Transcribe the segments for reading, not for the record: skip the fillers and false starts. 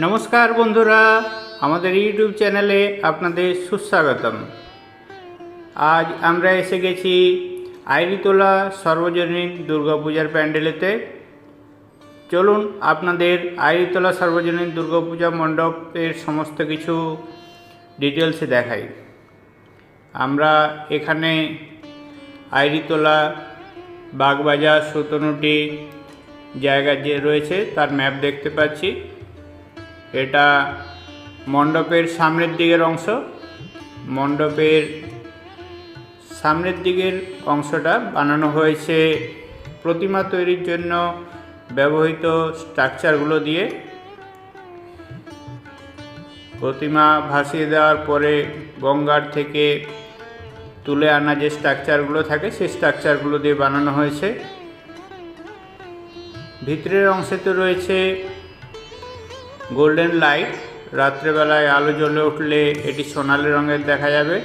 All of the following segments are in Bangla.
নমস্কার বন্ধুরা, আমাদের ইউটিউব চ্যানেলে আপনাদের সুস্বাগতম। আজ আমরা এসে গেছি আইরিতলা সর্বজনীন দুর্গাপূজার প্যান্ডেলেতে। চলুন আপনাদের আইরিতলা সর্বজনীন দুর্গাপূজা মণ্ডপের সমস্ত কিছু ডিটেলসে দেখাই। আমরা এখানে আইরিতলা বাগবাজার 17টি জায়গা যে রয়েছে তার ম্যাপ দেখতে পাচ্ছি। এটা মণ্ডপের সামনের দিকের অংশ। মণ্ডপের সামনের দিকের অংশটা বানানো হয়েছে প্রতিমা তৈরির জন্য ব্যবহৃত স্ট্রাকচারগুলো দিয়ে। প্রতিমা ভাসিয়ে দেওয়ার পরে গঙ্গার থেকে তুলে আনা যে স্ট্রাকচারগুলো থাকে সেই স্ট্রাকচারগুলো দিয়ে বানানো হয়েছে। ভিতরের অংশে রয়েছে গোল্ডেন লাইট। রাত্রেবেলায় আলো জ্বলে উঠলে এটি সোনালি রঙের দেখা যাবে।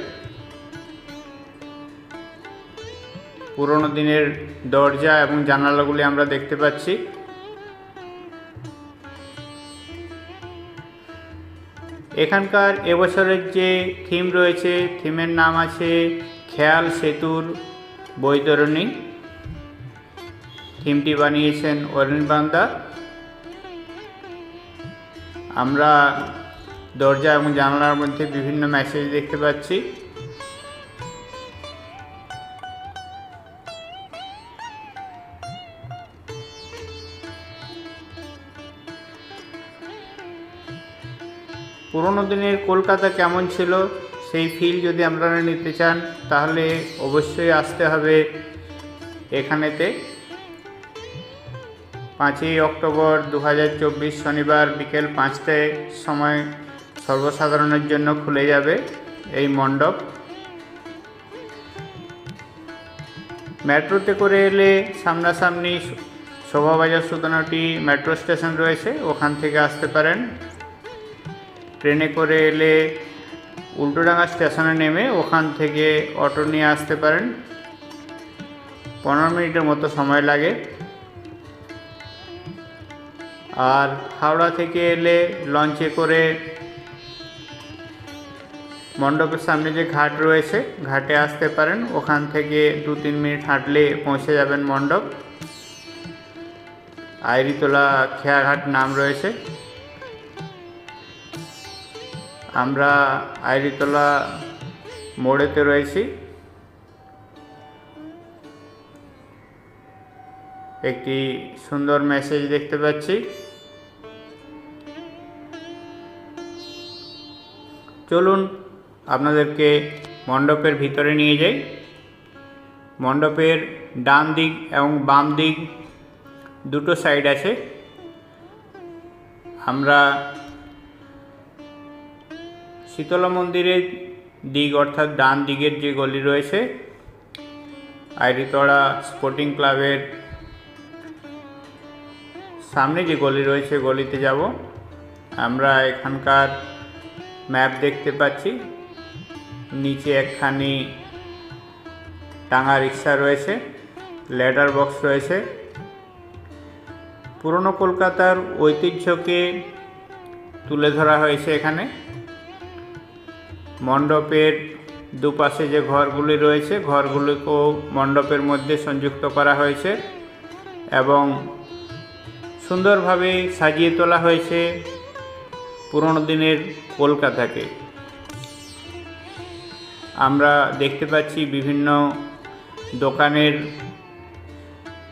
পুরনো দিনের দরজা এবং জানালাগুলি আমরা দেখতে পাচ্ছি। এখানকার এবছরের যে থিম রয়েছে, থিমের নাম আছে খেয়াল সেতুর বৈতরণী। থিমটি বানিয়েছেন অরবিন্দ। আমরা দরজা এবং জানালার মধ্যে বিভিন্ন মেসেজ দেখতে পাচ্ছি। পুরনো দিনের কলকাতা কেমন ছিল সেই ফিল যদি আপনারা নিতে চান তাহলে অবশ্যই আসতে হবে এখানেতে। 5ই অক্টোবর 2024 শনিবার বিকেল 5টায় সময় সর্বসাধারণের জন্য খুলে যাবে এই মণ্ডপ। মেট্রোতে করে এলে সামনাসামনি শোভাবাজার 17টি মেট্রো স্টেশন রয়েছে, ওখান থেকে আসতে পারেন। ট্রেনে করে এলে উল্টোডাঙ্গা স্টেশনে নেমে ওখান থেকে অটো নিয়ে আসতে পারেন। 15 মিনিটের মতো সময় লাগে। আর হাওড়া থেকে এলে লঞ্চে করে মণ্ডপের সামনে যে ঘাট রয়েছে ঘাটে আসতে পারেন। ওখান থেকে 2-3 মিনিট হাঁটলে পৌঁছে যাবেন মণ্ডপ। আইরিতলা খেয়াঘাট নাম রয়েছে। আমরা আইরিতলা মোড়েতে রয়েছি। একটি সুন্দর মেসেজ দেখতে পাচ্ছি। চলুন আপনাদেরকে মণ্ডপের ভিতরে নিয়ে যাই। মণ্ডপের ডান দিক এবং বাম দিক দুটো সাইড আছে। আমরা শীতলা মন্দিরের দিক অর্থাৎ ডান দিকের যে গলি রয়েছে আইরিতলা স্পোর্টিং ক্লাবের সামনে যে গলি রয়েছে গলিতে যাব। আমরা এখানকার ম্যাপ দেখতে পাচ্ছি। নিচে একখানি টাঙা রিক্সা রয়েছে, লেটার বক্স রয়েছে। পুরনো কলকাতার ঐতিহ্যকে তুলে ধরা হয়েছে এখানে। মণ্ডপের দুপাশে যে ঘরগুলি রয়েছে ঘরগুলিকেও মণ্ডপের মধ্যে সংযুক্ত করা হয়েছে এবং সুন্দরভাবে সাজিয়ে তোলা হয়েছে পুরনো দিনের কলকাতাকে। আমরা দেখতে পাচ্ছি বিভিন্ন দোকানের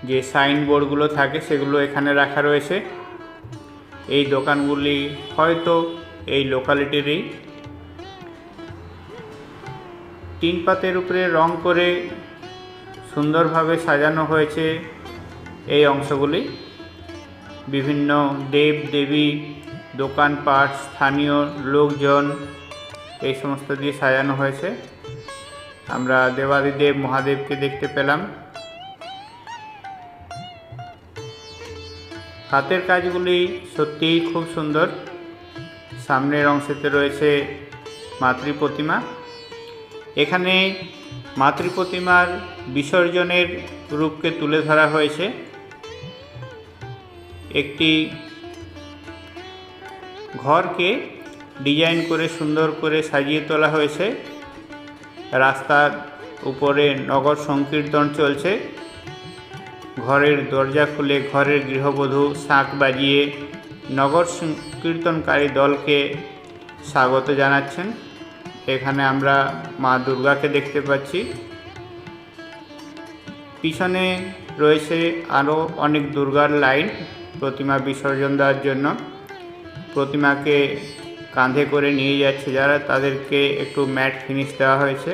যে সাইনবোর্ডগুলো থাকে সেগুলো এখানে রাখা রয়েছে। এই দোকানগুলি হয়তো এই লোকালিটিরই। টিন পাতের উপরে রং করে সুন্দরভাবে সাজানো হয়েছে এই অংশগুলি। বিভিন্ন দেব দেবী, দোকানপাট, স্থানীয় লোকজন এই সমস্ত দিয়ে সাজানো হয়েছে। আমরা দেবাদিদেব মহাদেবকে দেখতে পেলাম। হাতের কাজগুলি সত্যিই খুব সুন্দর। সামনের অংশেতে রয়েছে মাতৃ প্রতিমা। এখানে মাতৃ প্রতিমার বিসর্জনের রূপকে তুলে ধরা হয়েছে। একটি ঘরকে ডিজাইন করে সুন্দর করে সাজিয়ে তোলা হয়েছে। রাস্তার উপরে নগর সংকীর্তন চলছে। ঘরের দরজা খুলে ঘরের গৃহবধূ শাঁখ বাজিয়ে নগর সংকীর্তনকারী দলকে স্বাগত জানাচ্ছেন। এখানে আমরা মা দুর্গাকে দেখতে পাচ্ছি। পিছনে রয়েছে আরও অনেক দুর্গার লাইন প্রতিমা বিসর্জন দেওয়ার জন্য। প্রতিমাকে কাঁধে করে নিয়ে যাচ্ছে যারা, তাদেরকে একটু ম্যাট ফিনিশ দেওয়া হয়েছে।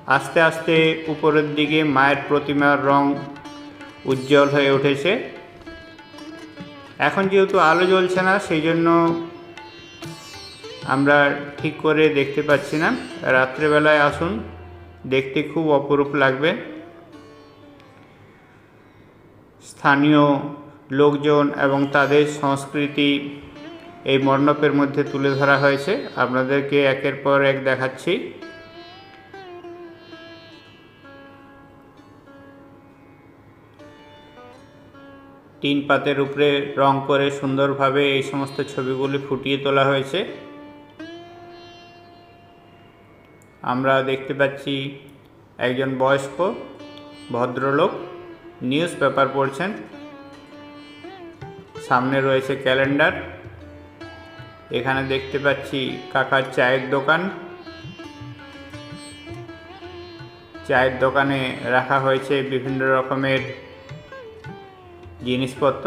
আস্তে আস্তে উপরের দিকে মায়ের প্রতিমার রং উজ্জ্বল হয়ে উঠেছে। এখন যেহেতু আলো জ্বলছে না, সেই জন্য আমরা ঠিক করে দেখতে পাচ্ছি না। রাত্রেবেলায় আসুন, দেখতে খুব অপরূপ লাগবে। স্থানীয় লোকজন এবং তাদের সংস্কৃতি এই মণ্ডপের মধ্যে তুলে ধরা হয়েছে। আপনাদেরকে একের পর এক দেখাচ্ছি। টিন পাতের উপরে রং করে সুন্দরভাবে এই সমস্ত ছবিগুলি ফুটিয়ে তোলা হয়েছে। আমরা দেখতে পাচ্ছি একজন বয়স্ক ভদ্রলোক নিউজ পেপার পড়ছেন। সামনে রয়েছে ক্যালেন্ডার। এখানে দেখতে পাচ্ছি কাকার চায়ের দোকান। চায়ের দোকানে রাখা হয়েছে বিভিন্ন রকমের জিনিসপত্র।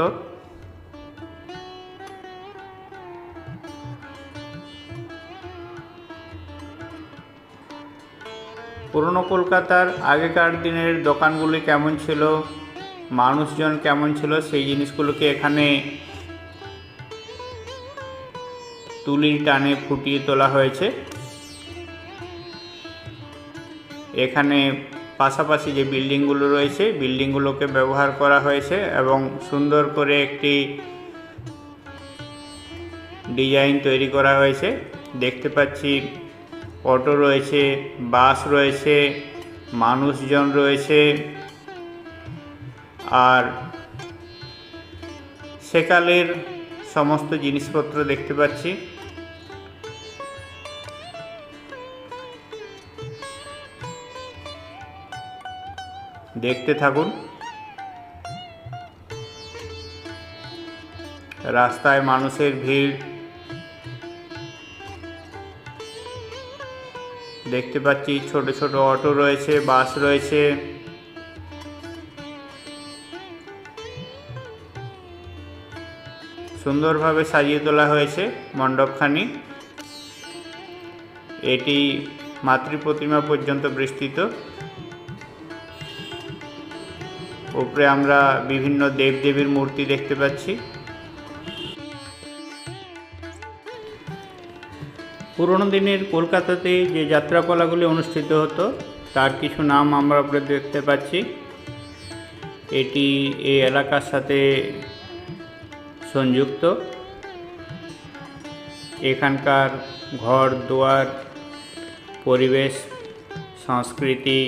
পুরনো কলকাতার আগেকার দিনের দোকানগুলি কেমন ছিল, মানুষজন কেমন ছিল, সেই জিনিসগুলোকে এখানে তুলির টানে ফুটিয়ে তোলা হয়েছে। এখানে পাশাপাশি যে বিল্ডিংগুলো রয়েছে, বিল্ডিংগুলোকে ব্যবহার করা হয়েছে এবং সুন্দর করে একটি ডিজাইন তৈরি করা হয়েছে। দেখতে পাচ্ছি অটো রয়েছে, বাস রয়েছে, মানুষজন রয়েছে, আর সেকালের সমস্ত জিনিসপত্র দেখতে পাচ্ছি। দেখতে থাকুন। রাস্তায় মানুষের ভিড় দেখতে পাচ্ছি। ছোট ছোট অটো রয়েছে, বাস রয়েছে। সুন্দরভাবে সাজিয়ে তোলা হয়েছে মণ্ডপখানি। এটি মাতৃ প্রতিমা পর্যন্ত বিস্তৃত। উপরে আমরা বিভিন্ন দেবদেবীর মূর্তি দেখতে পাচ্ছি। পুরনো দিনের কলকাতাতে যে যাত্রাপালাগুলি অনুষ্ঠিত হতো তার কিছু নাম আমরা দেখতে পাচ্ছি। এটি এই এলাকার সাথে সংযুক্ত। এখানকার ঘর দুয়ার, পরিবেশ, সংস্কৃতি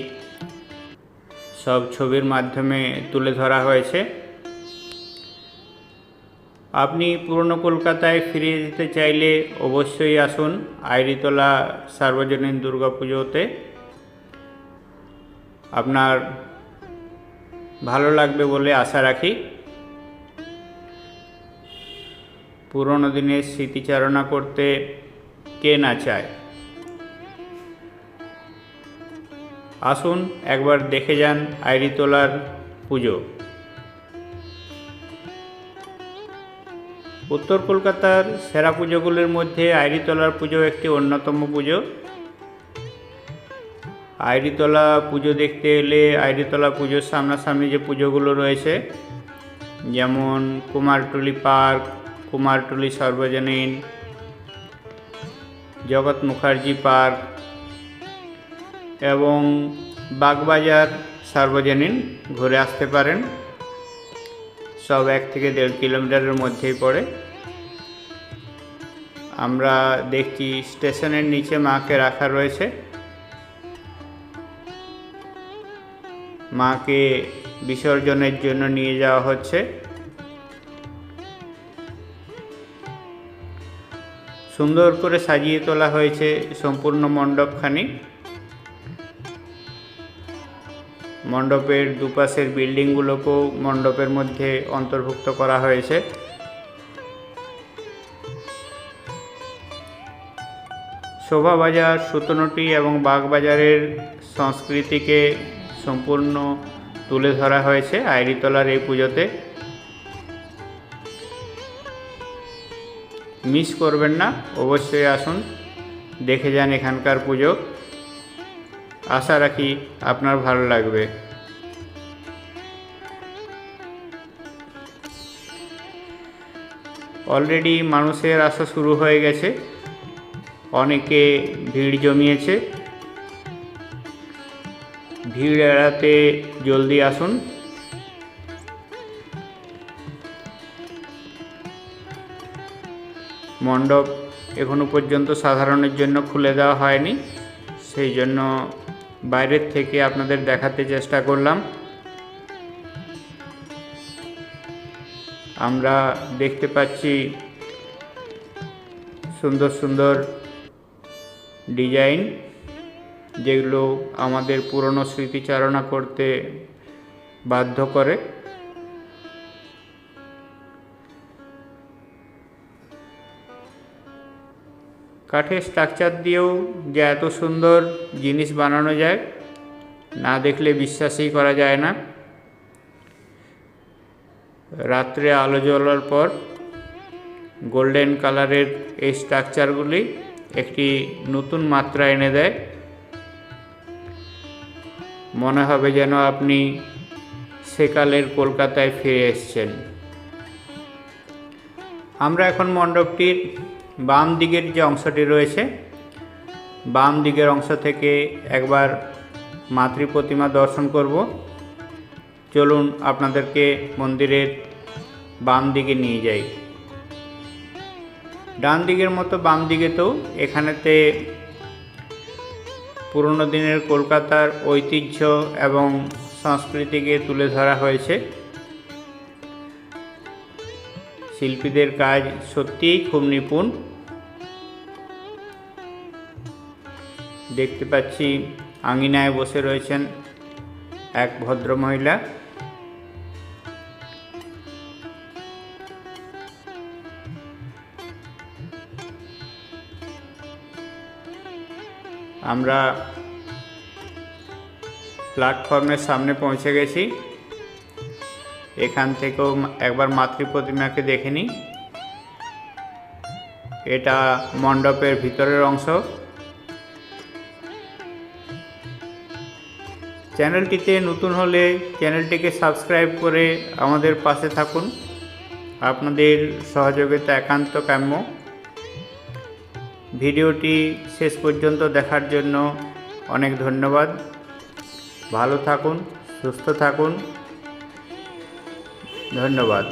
সব ছবির মাধ্যমে তুলে ধরা হয়েছে। আপনি পুরনো কলকাতায় ফিরে যেতে চাইলে অবশ্যই আসুন আইরিতলা সার্বজনীন দুর্গাপুজোতে। আপনার ভালো লাগবে বলে আশা রাখি। পুরনো দিনের স্মৃতিচারণা করতে কে না চায়। আসুন একবার দেখে যান আইরিতলার পুজো। উত্তর কলকাতার সেরা পুজোগুলির মধ্যে আইরিতলার পুজো একটি অন্যতম পুজো। আইরিতলা পুজো দেখতে এলে আইরিতলা পুজোর সামনাসামনি যে পুজোগুলো রয়েছে, যেমন কুমারটুলি পার্ক, কুমারটুলি সর্বজনীন, জগৎ মুখার্জি পার্ক এবং বাগবাজার সার্বজনীন ঘুরে আসতে পারেন। সব 1 থেকে 1.5 কিলোমিটারের মধ্যেই পড়ে। আমরা দেখছি স্টেশনের নিচে মাকে রাখা রয়েছে। মাকে বিসর্জনের জন্য নিয়ে যাওয়া হচ্ছে। সুন্দর করে সাজিয়ে তোলা হয়েছে সম্পূর্ণ মণ্ডপখানি। মণ্ডপের দুপাশের বিল্ডিংগুলোকেও মণ্ডপের মধ্যে অন্তর্ভুক্ত করা হয়েছে। শোভাবাজার, সুতনটি এবং বাগবাজারের সংস্কৃতিকে সম্পূর্ণ তুলে ধরা হয়েছে আইরিতলার এই পুজোতে। মিস করবেন না, অবশ্যই আসুন, দেখে যান এখানকার পুজো। আশা রাখি আপনার ভালো লাগবে। অলরেডি মানুষের আসা শুরু হয়ে গেছে, অনেকে ভিড় জমিয়েছে। ভিড় এড়াতে জলদি আসুন। মণ্ডপ এখনো পর্যন্ত সাধারণের জন্য খুলে দেওয়া হয়নি, সেই জন্য বাইরের থেকে আপনাদের দেখাতে চেষ্টা করলাম। আমরা দেখতে পাচ্ছি সুন্দর সুন্দর ডিজাইন, যেগুলো আমাদের পুরনো স্মৃতিচারণা করতে বাধ্য করে। কাঠের স্ট্রাকচার দিয়েও যে এত সুন্দর জিনিস বানানো যায়, না দেখলে বিশ্বাসই করা যায় না। রাত্রে আলো জ্বলার পর গোল্ডেন কালারের এই স্ট্রাকচারগুলি একটি নতুন মাত্রা এনে দেয়। মনে হবে যেন আপনি সেকালের কলকাতায় ফিরে এসেছেন। আমরা এখন মণ্ডপটির বাম দিকের যে অংশটি রয়েছে, বাম দিকের অংশ থেকে একবার মাতৃ প্রতিমা দর্শন করব। চলুন আপনাদেরকে মন্দিরের বাম দিকে নিয়ে যাই। ডান দিকের মতো বাম দিকেতেও এখানেতে পুরনো দিনের কলকাতার ঐতিহ্য এবং সংস্কৃতিকে তুলে ধরা হয়েছে। শিল্পীদের কাজ সত্যিই খুব নিপুণ। দেখতে পাচ্ছি আঙিনায় বসে রয়েছেন এক ভদ্রমহিলা। আমরা প্ল্যাটফর্মের সামনে পৌঁছে গেছি। এখান থেকেও একবার মাতৃ প্রতিমাকে দেখে নিই। এটা মণ্ডপের ভিতরের অংশ। চ্যানেলটিতে নতুন হলে চ্যানেলটিকে সাবস্ক্রাইব করে আমাদের পাশে থাকুন। আপনাদের সহযোগিতা একান্ত কাম্য। ভিডিওটি শেষ পর্যন্ত দেখার জন্য অনেক ধন্যবাদ। ভালো থাকুন, সুস্থ থাকুন। ধন্যবাদ।